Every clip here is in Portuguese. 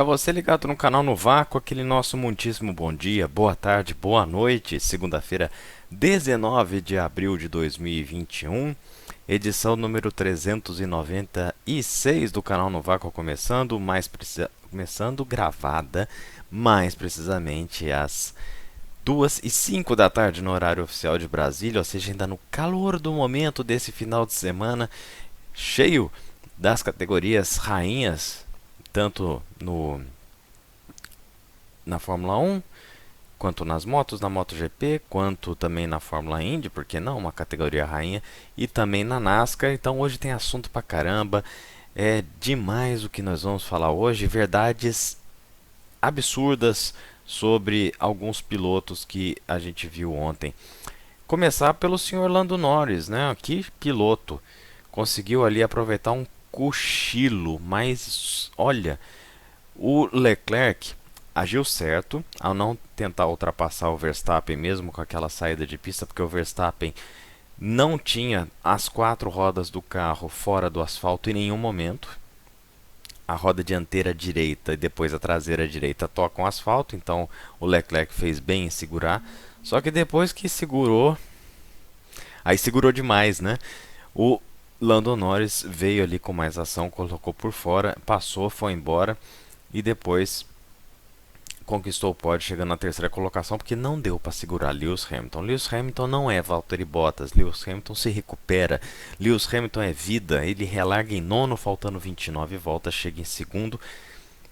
Para você ligado no canal no Vácuo, aquele nosso muitíssimo bom dia, boa tarde, boa noite. Segunda-feira, 19 de abril de 2021, edição número 396 do canal no Vácuo começando, começando gravada, mais precisamente às 2h05 da tarde no horário oficial de Brasília, ou seja, ainda no calor do momento desse final de semana, cheio das categorias rainhas, tanto na Fórmula 1, quanto nas motos, na MotoGP, quanto também na Fórmula Indy, porque não, uma categoria rainha, e também na NASCAR. Então hoje tem assunto pra caramba, é demais o que nós vamos falar hoje, verdades absurdas sobre alguns pilotos que a gente viu ontem. Começar pelo senhor Lando Norris, né? Que piloto conseguiu ali aproveitar um cochilo, mas olha, o Leclerc agiu certo ao não tentar ultrapassar o Verstappen mesmo com aquela saída de pista, porque o Verstappen não tinha as quatro rodas do carro fora do asfalto em nenhum momento. A roda dianteira direita e depois a traseira direita tocam o asfalto, então o Leclerc fez bem em segurar. Só que depois que segurou, aí segurou demais, né? O Lando Norris veio ali com mais ação, colocou por fora, passou, foi embora e depois conquistou o pódio, chegando na terceira colocação, porque não deu para segurar Lewis Hamilton. Lewis Hamilton não é Valtteri Bottas, Lewis Hamilton se recupera, Lewis Hamilton é vida, ele relarga em nono, faltando 29 voltas, chega em segundo,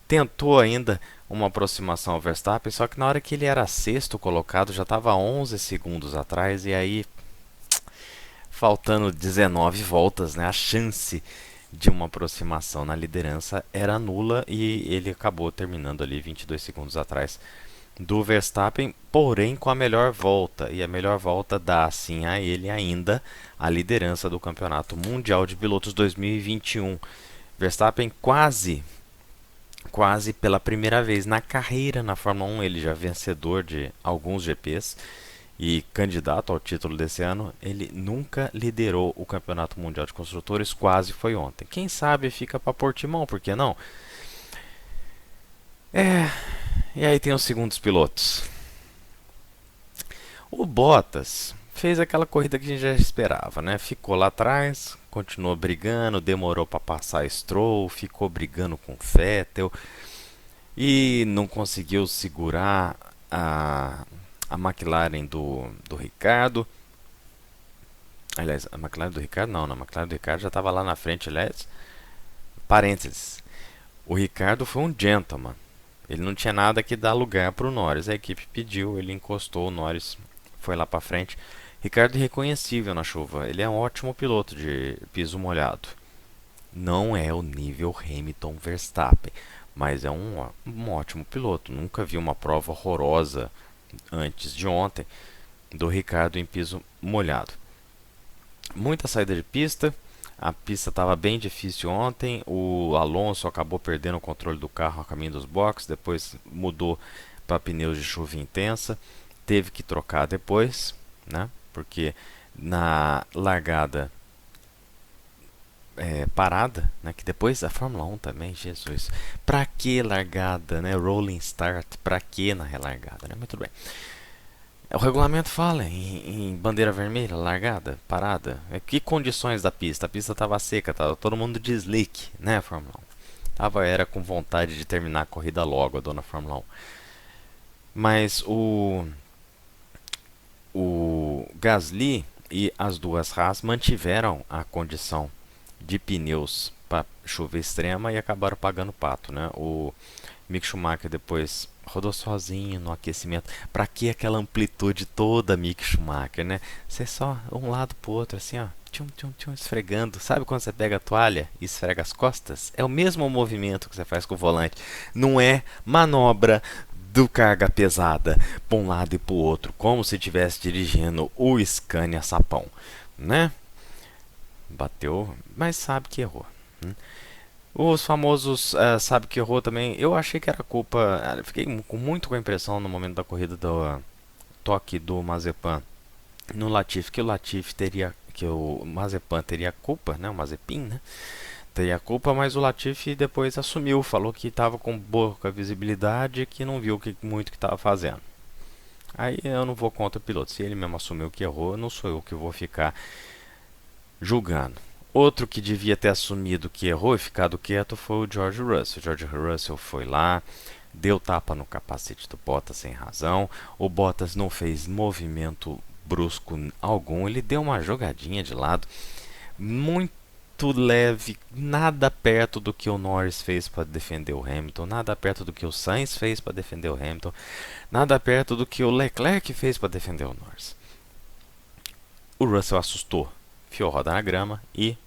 tentou ainda uma aproximação ao Verstappen, só que na hora que ele era sexto colocado, já estava 11 segundos atrás, e aí, faltando 19 voltas, né, a chance de uma aproximação na liderança era nula e ele acabou terminando ali 22 segundos atrás do Verstappen, porém com a melhor volta. E a melhor volta dá assim a ele ainda a liderança do Campeonato Mundial de Pilotos 2021. Verstappen quase pela primeira vez na carreira na Fórmula 1, ele já vencedor de alguns GPs e candidato ao título desse ano, ele nunca liderou o Campeonato Mundial de Construtores, quase foi ontem. Quem sabe fica para Portimão, por que não? É, e aí tem os segundos pilotos. O Bottas fez aquela corrida que a gente já esperava, né? Ficou lá atrás, continuou brigando, demorou para passar Stroll, ficou brigando com Vettel e não conseguiu segurar a McLaren do Ricardo. Aliás, a McLaren do Ricardo não, a McLaren do Ricardo já estava lá na frente, aliás. Parênteses. O Ricardo foi um gentleman. Ele não tinha nada que dar lugar para o Norris. A equipe pediu, ele encostou, o Norris foi lá para frente. Ricardo é irreconhecível na chuva. Ele é um ótimo piloto de piso molhado. Não é o nível Hamilton Verstappen, mas é um ótimo piloto. Nunca vi uma prova horrorosa antes de ontem do Ricardo em piso molhado. Muita saída de pista. A pista estava bem difícil ontem. O Alonso acabou perdendo o controle do carro a caminho dos boxes. Depois mudou para pneus de chuva intensa. Teve que trocar depois, né? Porque na largada parada, né? Que depois a Fórmula 1 também, Jesus. Pra que largada, né? Rolling start, pra que na relargada, né? Mas tudo bem. O regulamento fala em bandeira vermelha, largada, parada. Que condições da pista? A pista estava seca, estava todo mundo de slick, né, Fórmula 1? Era com vontade de terminar a corrida logo, a dona Fórmula 1. Mas o Gasly e as duas Haas mantiveram a condição de pneus para chuva extrema e acabaram pagando pato, né? O Mick Schumacher depois rodou sozinho no aquecimento. Pra que aquela amplitude toda, Mick Schumacher, né? Você só um lado pro outro, assim, ó, tchum, tchum, tchum, esfregando. Sabe quando você pega a toalha e esfrega as costas? É o mesmo movimento que você faz com o volante. Não é manobra do carga pesada para um lado e para o outro, como se estivesse dirigindo o Scania Sapão, né? Bateu, mas sabe que errou. Os famosos sabe que errou também. Eu achei que era culpa. Fiquei muito com a impressão no momento da corrida do toque do Mazepin no Latifi, que o Mazepin teria culpa, né? O Mazepin, né? tem a culpa, mas o Latifi depois assumiu, falou que estava com pouca visibilidade, que não viu muito que estava fazendo. Aí eu não vou contra o piloto. Se ele mesmo assumiu que errou, não sou eu que vou ficar julgando. Outro que devia ter assumido que errou e ficado quieto foi o George Russell. George Russell foi lá, deu tapa no capacete do Bottas sem razão. O Bottas não fez movimento brusco algum, ele deu uma jogadinha de lado muito leve, nada perto do que o Norris fez para defender o Hamilton, nada perto do que o Sainz fez para defender o Hamilton, nada perto do que o Leclerc fez para defender o Norris. O Russell assustou, enfiou roda na grama e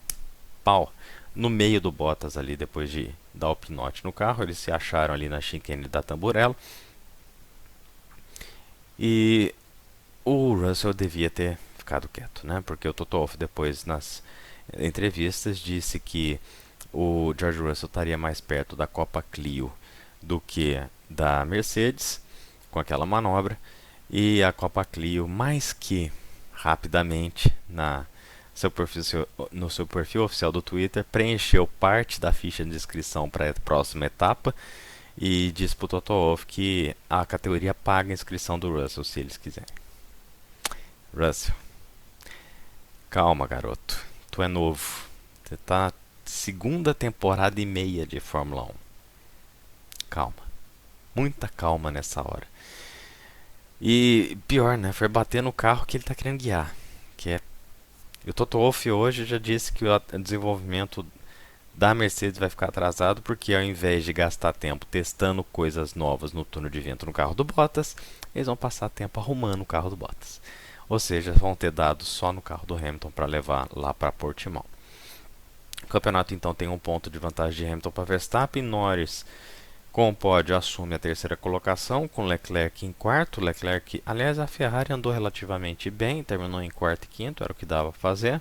pau no meio do Bottas ali depois de dar o pinote no carro. Eles se acharam ali na chicane da Tamburello e o Russell devia ter ficado quieto, né? Porque o Toto Wolff depois nas entrevistas disse que o George Russell estaria mais perto da Copa Clio do que da Mercedes com aquela manobra, e a Copa Clio mais que rapidamente no seu perfil oficial do Twitter preencheu parte da ficha de inscrição para a próxima etapa e disse para o Toto Wolff que a categoria paga a inscrição do Russell se eles quiserem. Russell, calma, garoto. Tu é novo. Você tá segunda temporada e meia de Fórmula 1. Calma. Muita calma nessa hora. E pior, né? Foi bater no carro que ele tá querendo guiar. Que é... E o Toto Wolff hoje já disse que o desenvolvimento da Mercedes vai ficar atrasado porque ao invés de gastar tempo testando coisas novas no túnel de vento no carro do Bottas, eles vão passar tempo arrumando o carro do Bottas. Ou seja, vão ter dados só no carro do Hamilton para levar lá para Portimão. O campeonato então tem um ponto de vantagem de Hamilton para Verstappen. Norris com o pódio assume a terceira colocação, com Leclerc em quarto. Leclerc, aliás, a Ferrari andou relativamente bem, terminou em quarto e quinto, era o que dava para fazer.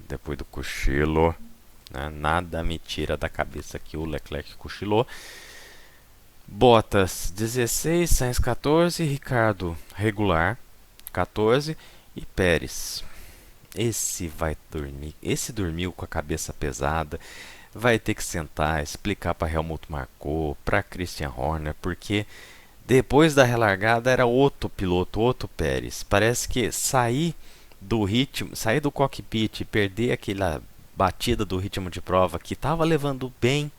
Depois do cochilo, né? Nada me tira da cabeça que o Leclerc cochilou. Bottas 16, Sainz 14, Ricardo regular 14 e Pérez. Esse vai dormir, esse dormiu com a cabeça pesada, vai ter que sentar, explicar para Helmut Marko, para Christian Horner, porque depois da relargada era outro piloto, outro Pérez. Parece que sair do ritmo, sair do cockpit e perder aquela batida do ritmo de prova que estava levando bem.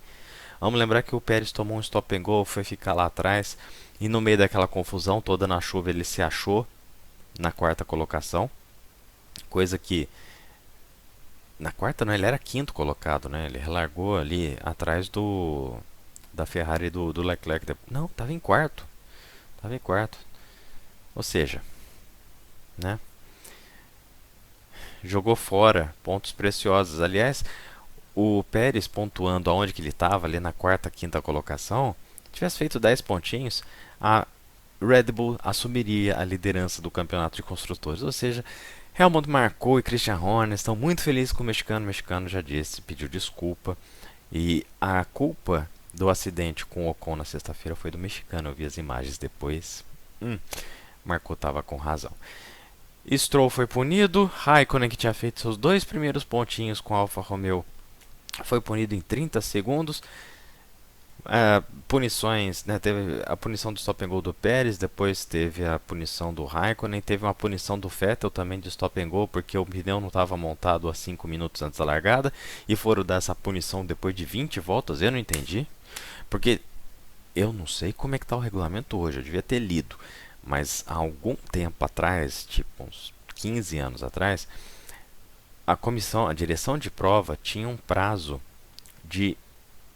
Vamos lembrar que o Pérez tomou um stop and go, foi ficar lá atrás e no meio daquela confusão toda na chuva ele se achou na quarta colocação, coisa que na quarta não, ele era quinto colocado, né? Ele relargou ali atrás da Ferrari do Leclerc. Não, estava em quarto. Estava em quarto. Ou seja, né? Jogou fora pontos preciosos. Aliás, o Pérez pontuando aonde que ele estava, ali na quarta, quinta colocação, tivesse feito 10 pontinhos, a Red Bull assumiria a liderança do campeonato de construtores. Ou seja, Helmut Marko e Christian Horner estão muito felizes com o mexicano. O mexicano já disse, pediu desculpa. E a culpa do acidente com o Ocon na sexta-feira foi do mexicano. Eu vi as imagens depois. Marko estava com razão. Stroll foi punido. Raikkonen, que tinha feito seus 2 primeiros pontinhos com a Alfa Romeo, foi punido em 30 segundos. Punições, né? Teve a punição do stop and go do Pérez, depois teve a punição do Raikkonen, teve uma punição do Vettel também de stop and go, porque o pneu não estava montado a 5 minutos antes da largada, e foram dar essa punição depois de 20 voltas. Eu não entendi, porque eu não sei como é que está o regulamento hoje, eu devia ter lido, mas há algum tempo atrás, tipo uns 15 anos atrás, a direção de prova tinha um prazo de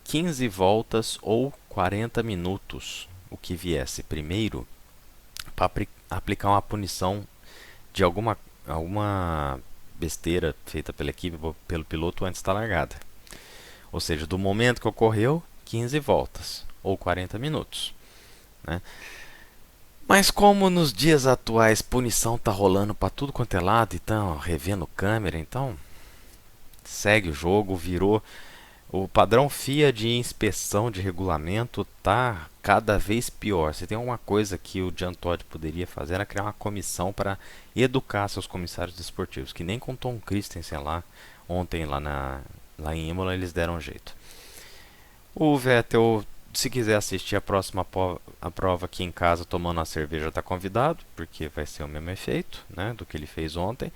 15 voltas ou 40 minutos, o que viesse primeiro, para aplicar uma punição de alguma besteira feita pela equipe, pelo piloto antes da largada. Ou seja, do momento que ocorreu, 15 voltas ou 40 minutos, né? Mas como nos dias atuais punição tá rolando para tudo quanto é lado, então revendo câmera, então segue o jogo, virou. O padrão FIA de inspeção de regulamento tá cada vez pior. Se tem uma coisa que o Jean Todt poderia fazer era criar uma comissão para educar seus comissários desportivos, que nem com Tom Christensen lá ontem lá Lá em Imola eles deram jeito. O Vettel, se quiser assistir a próxima a prova aqui em casa tomando a cerveja, está convidado, porque vai ser o mesmo efeito, né, do que ele fez ontem.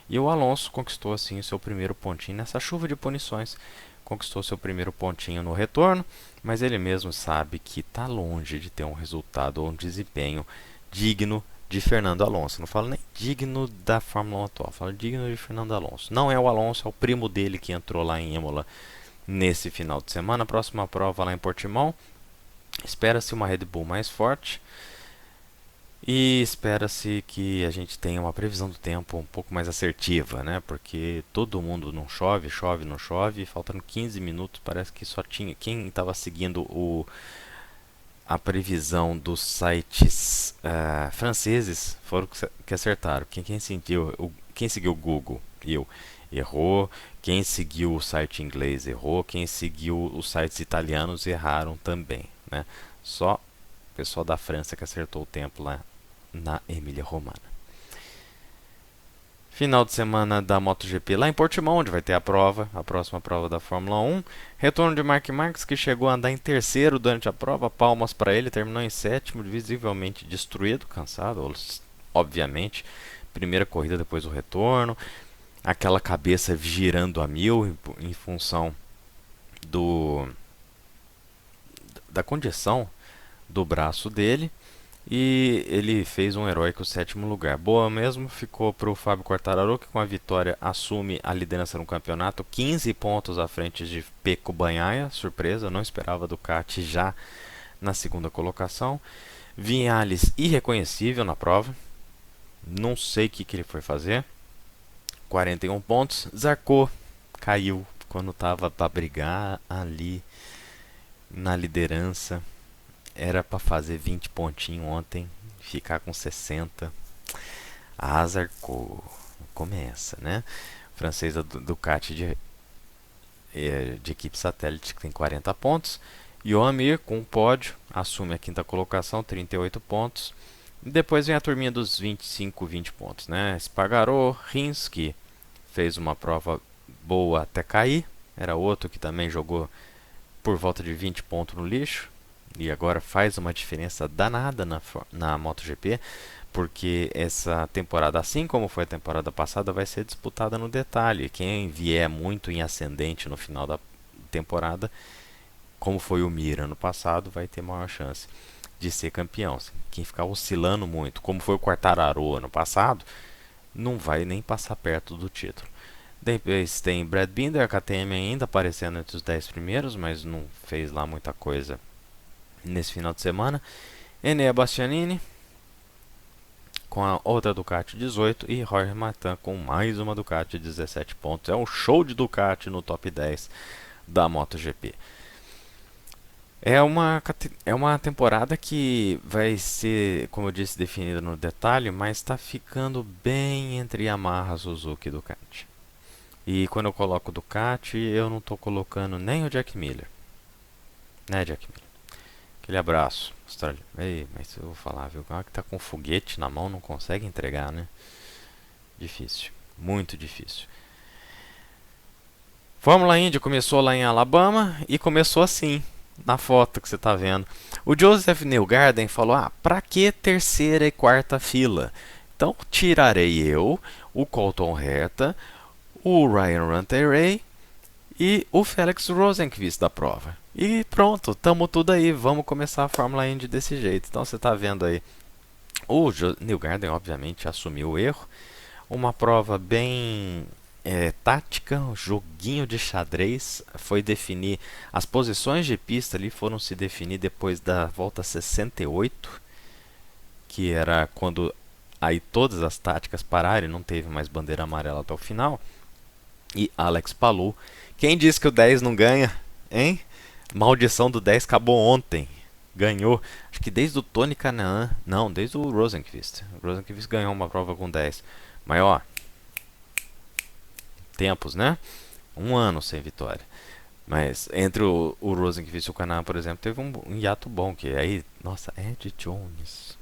E o Alonso conquistou assim o seu primeiro pontinho nessa chuva de punições. Conquistou seu primeiro pontinho no retorno, mas ele mesmo sabe que está longe de ter um resultado ou um desempenho digno de Fernando Alonso. Não falo nem digno da Fórmula 1 atual, falo digno de Fernando Alonso. Não é o Alonso, é o primo dele que entrou lá em Imola nesse final de semana. A próxima prova lá em Portimão. Espera-se uma Red Bull mais forte. E espera-se que a gente tenha uma previsão do tempo um pouco mais assertiva, né? Porque todo mundo não chove, chove, não chove. Faltando 15 minutos, parece que só tinha. Quem estava seguindo a previsão dos sites franceses foram que acertaram. Quem seguiu o Google, errou. Quem seguiu o site inglês errou. Quem seguiu os sites italianos erraram também, né? Só o pessoal da França que acertou o tempo lá na Emília-Romana. Final de semana da MotoGP lá em Portimão, onde vai ter a próxima prova da Fórmula 1. Retorno de Marc Marques, que chegou a andar em terceiro durante a prova. Palmas para ele, terminou em sétimo, visivelmente destruído, cansado, obviamente. Primeira corrida depois do retorno. Aquela cabeça girando a mil em função da condição do braço dele. E ele fez um heróico sétimo lugar. Boa mesmo ficou para o Fábio Quartararo, que com a vitória assume a liderança no campeonato, 15 pontos à frente de Pecco Bagnaia. Surpresa, não esperava Ducati já na segunda colocação. Viñales irreconhecível na prova, não sei o que ele foi fazer. 41 pontos. Zarco caiu quando estava para brigar ali na liderança. Era para fazer 20 pontinhos ontem, ficar com 60. Zarco começa, né? O francês da Ducati de equipe satélite, que tem 40 pontos. Joan Mir com o pódio, assume a quinta colocação, 38 pontos. E depois vem a turminha dos 25, 20 pontos, né? Espargaró, Rins, que fez uma prova boa até cair. Era outro que também jogou por volta de 20 pontos no lixo. E agora faz uma diferença danada na MotoGP, porque essa temporada, assim como foi a temporada passada, vai ser disputada no detalhe. Quem vier muito em ascendente no final da temporada, como foi o Mir ano passado, vai ter maior chance de ser campeão. Quem ficar oscilando muito, como foi o Quartararo ano passado, não vai nem passar perto do título. Depois tem Brad Binder, a KTM ainda aparecendo entre os 10 primeiros, mas não fez lá muita coisa nesse final de semana. Enea Bastianini com a outra Ducati 18 e Jorge Martin com mais uma Ducati 17 pontos. É um show de Ducati no top 10 da MotoGP. É uma temporada que vai ser, como eu disse, definida no detalhe, mas está ficando bem entre Yamaha, Suzuki e Ducati. E quando eu coloco Ducati, eu não estou colocando nem o Jack Miller. Né, Jack Miller? Aquele abraço. Ei, mas eu vou falar, viu? O cara que tá com foguete na mão não consegue entregar, né? Difícil. Muito difícil. Fórmula Indy começou lá em Alabama e começou assim, na foto que você tá vendo. O Joseph Newgarden falou: pra que terceira e quarta fila? Então tirarei eu, o Colton Herta, o Ryan Hunter-Reay e o Felix Rosenqvist da prova. E pronto, tamo tudo aí, vamos começar a Fórmula Indy desse jeito. Então você está vendo aí, o Newgarden obviamente assumiu o erro. Uma prova bem tática, um joguinho de xadrez, foi definir as posições de pista ali, foram se definir depois da volta 68, que era quando aí todas as táticas pararam e não teve mais bandeira amarela até o final. E Alex Palou, quem disse que o 10 não ganha, hein? Maldição do 10 acabou ontem. Ganhou, acho que desde o Tony Kanaan. Não, desde o Rosenqvist. O Rosenqvist ganhou uma prova com 10. Mas ó, tempos, né? Um ano sem vitória. Mas entre o Rosenqvist e o Kanaan, por exemplo, teve um hiato bom. Que aí, nossa, Ed Jones.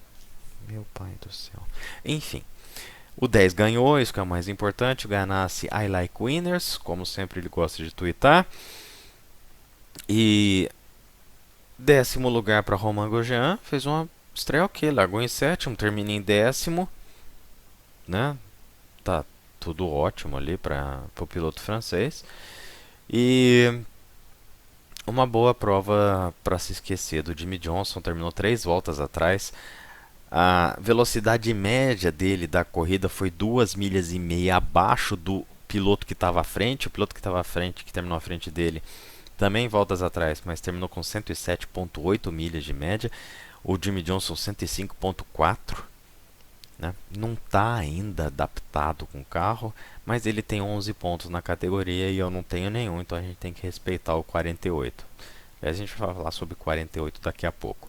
Meu pai do céu. Enfim, O 10 ganhou, isso que é o mais importante. O Ganassi I like winners, como sempre ele gosta de twittar. E 10º lugar para Romain Grosjean, fez uma estreia ok, largou em sétimo, termina em 10º, né? Tá tudo ótimo ali para o piloto francês. E uma boa prova para se esquecer do Jimmy Johnson, terminou 3 voltas atrás. A velocidade média dele da corrida foi 2,5 milhas abaixo do piloto que estava à frente. O piloto que estava à frente, que terminou à frente dele, também voltas atrás, mas terminou com 107,8 milhas de média. O Jimmy Johnson 105,4. Né? Não está ainda adaptado com o carro, mas ele tem 11 pontos na categoria e eu não tenho nenhum, então a gente tem que respeitar o 48. E a gente vai falar sobre 48 daqui a pouco.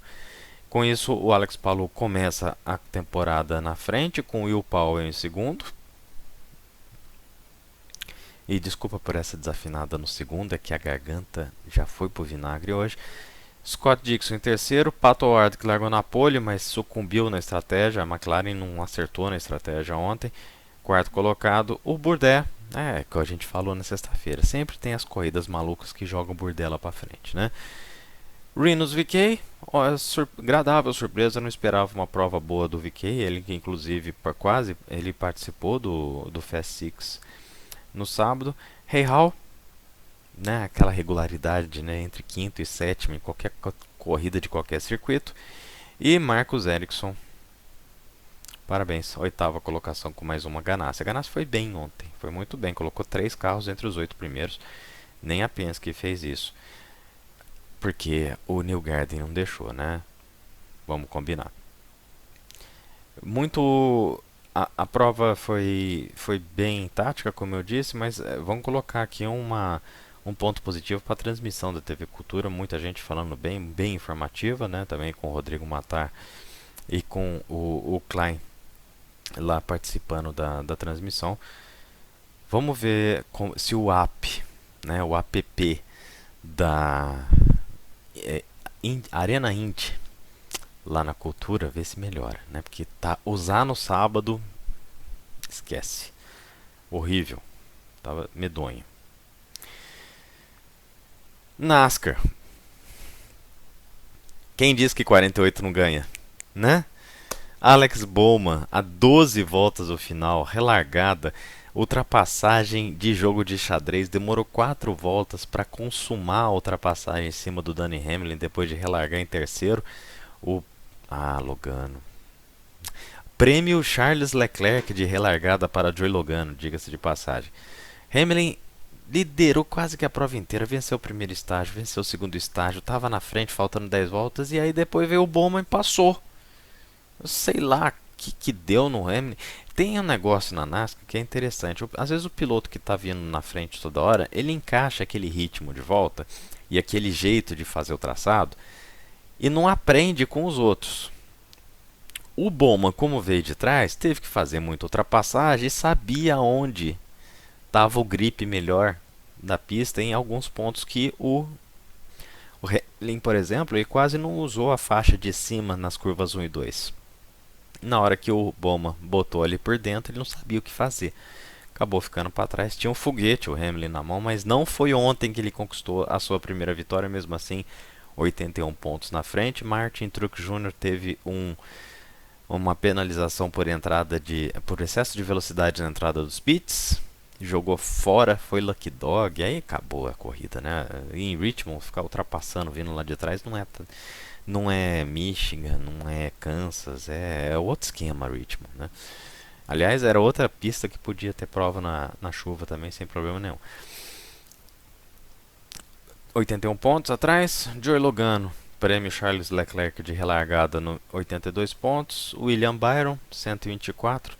Com isso, o Alex Palou começa a temporada na frente, com o Will Powell em segundo. E desculpa por essa desafinada no segundo, é que a garganta já foi pro vinagre hoje. Scott Dixon em terceiro, Pato O'Ward que largou na pole, mas sucumbiu na estratégia. A McLaren não acertou na estratégia ontem. Quarto colocado, o Bourdais, que a gente falou na sexta-feira. Sempre tem as corridas malucas que jogam o Bourdais lá pra frente, né? Rinus VeeKay, agradável surpresa, não esperava uma prova boa do VeeKay, ele que inclusive ele participou do Fast Six no sábado. Hall, né, aquela regularidade, né, entre quinto e sétimo em qualquer corrida de qualquer circuito. E Marcus Ericsson, parabéns, 8ª colocação com mais uma Ganassi. A Ganassi foi bem ontem, foi muito bem, colocou 3 carros entre os 8 primeiros, nem a Penske fez isso. Porque o Newgarden não deixou, né? Vamos combinar. Muito. A prova foi bem tática, como eu disse, mas vamos colocar aqui um ponto positivo para a transmissão da TV Cultura. Muita gente falando bem informativa, né? Também com o Rodrigo Matar e com o Klein lá participando da transmissão. Vamos ver se o app, né? O app da Arena Indy lá na Cultura, ver se melhora, né? Porque usar no sábado, esquece, horrível, tava medonho. NASCAR, quem diz que 48 não ganha, né? Alex Bowman a 12 voltas do final, relargada, ultrapassagem de jogo de xadrez, demorou 4 voltas para consumar a ultrapassagem em cima do Danny Hamlin depois de relargar em terceiro. Logano. Prêmio Charles Leclerc de relargada para Joey Logano, diga-se de passagem. Hamlin liderou quase que a prova inteira, venceu o primeiro estágio, venceu o segundo estágio, estava na frente, faltando 10 voltas, e aí depois veio o Bowman e passou. Eu sei lá o que deu no Hamlin. Tem um negócio na NASCAR que é interessante. Às vezes o piloto que está vindo na frente toda hora, ele encaixa aquele ritmo de volta e aquele jeito de fazer o traçado e não aprende com os outros. O Bowman, como veio de trás, teve que fazer muita ultrapassagem e sabia onde estava o grip melhor da pista em alguns pontos que o Hamlin, por exemplo, ele quase não usou a faixa de cima nas curvas 1 e 2. Na hora que o Bowman botou ali por dentro, ele não sabia o que fazer. Acabou ficando para trás. Tinha um foguete, o Hamlin, na mão, mas não foi ontem que ele conquistou a sua primeira vitória. Mesmo assim, 81 pontos na frente. Martin Truex Jr. teve uma penalização por excesso de velocidade na entrada dos pits. Jogou fora, foi Lucky Dog. Aí acabou a corrida, né? E em Richmond, ficar ultrapassando, vindo lá de trás, não é Michigan, não é Kansas, é outro esquema Richmond, né? Aliás, era outra pista que podia ter prova na chuva também, sem problema nenhum. 81 pontos atrás, Joey Logano, prêmio Charles Leclerc de relargada no 82 pontos, William Byron, 124.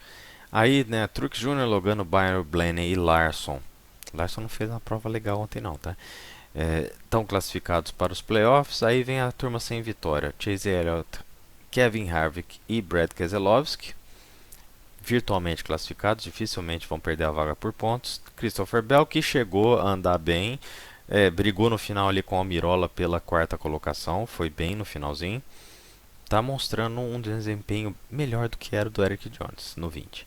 Aí, né, Truex Jr., Logano, Byron, Blaney e Larson. Larson não fez uma prova legal ontem não, tá? Estão classificados para os playoffs. Aí vem a turma sem vitória: Chase Elliott, Kevin Harvick e Brad Keselowski, virtualmente classificados, dificilmente vão perder a vaga por pontos. Christopher Bell, que chegou a andar bem, brigou no final ali com o Almirola pela 4ª colocação, foi bem no finalzinho, está mostrando um desempenho melhor do que era do Eric Jones no 20.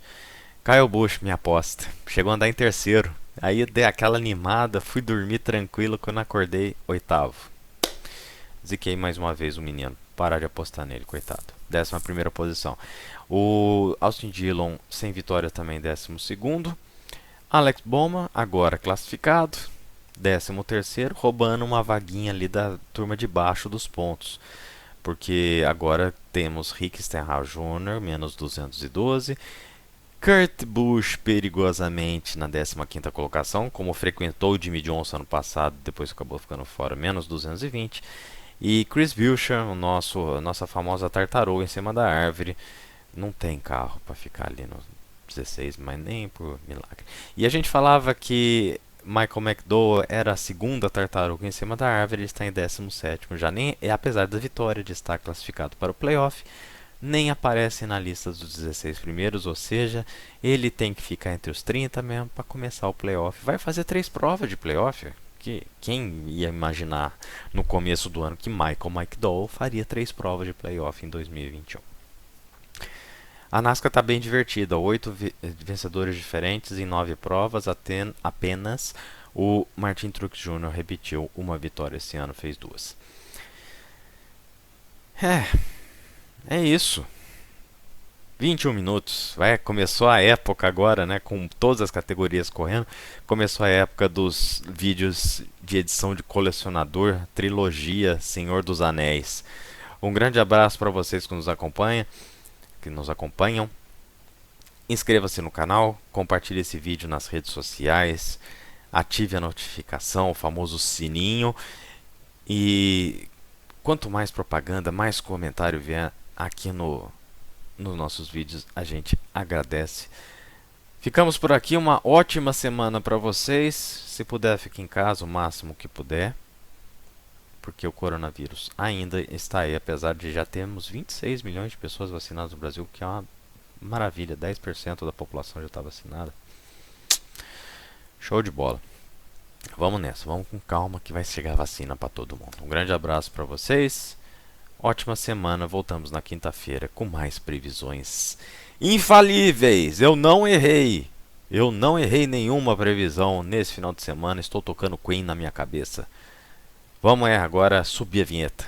Kyle Busch, minha aposta. Chegou a andar em terceiro. Aí eu dei aquela animada, fui dormir tranquilo. Quando acordei, oitavo. Ziquei mais uma vez o menino. Parar de apostar nele, coitado. 11ª posição. O Austin Dillon sem vitória também, 12º. Alex Bowman, agora classificado, 13º, roubando uma vaguinha ali da turma de baixo dos pontos. Porque agora temos Rick Stenhouse Jr., menos 212. Kurt Busch perigosamente na 15ª colocação, como frequentou o Jimmy Johnson ano passado, depois acabou ficando fora, menos 220. E Chris Buescher, nossa famosa tartaruga em cima da árvore, não tem carro para ficar ali no 16, mas nem por milagre. E a gente falava que Michael McDowell era a segunda tartaruga em cima da árvore, ele está em 17º, já nem, apesar da vitória de estar classificado para o playoff, nem aparece na lista dos 16 primeiros, ou seja, ele tem que ficar entre os 30 mesmo para começar o playoff. Vai fazer 3 provas de playoff. Quem ia imaginar no começo do ano que Michael McDowell faria 3 provas de playoff em 2021? A NASCAR está bem divertida, 8 vencedores diferentes em 9 provas, apenas o Martin Truex Jr. repetiu uma vitória esse ano, fez 2. É isso. 21 minutos. Começou a época agora, né? Com todas as categorias correndo. Começou a época dos vídeos de edição de colecionador, trilogia Senhor dos Anéis. Um grande abraço para vocês que nos acompanham. Inscreva-se no canal, compartilhe esse vídeo nas redes sociais, ative a notificação, o famoso sininho. E quanto mais propaganda, mais comentário vier aqui nos nossos vídeos, a gente agradece. Ficamos por aqui, uma ótima semana para vocês. Se puder, fique em casa o máximo que puder, porque o coronavírus ainda está aí, apesar de já termos 26 milhões de pessoas vacinadas no Brasil, que é uma maravilha, 10% da população já está vacinada. Show de bola. Vamos nessa, vamos com calma que vai chegar vacina para todo mundo. Um grande abraço para vocês. Ótima semana, voltamos na quinta-feira com mais previsões infalíveis. Eu não errei nenhuma previsão nesse final de semana. Estou tocando Queen na minha cabeça. Vamos agora subir a vinheta.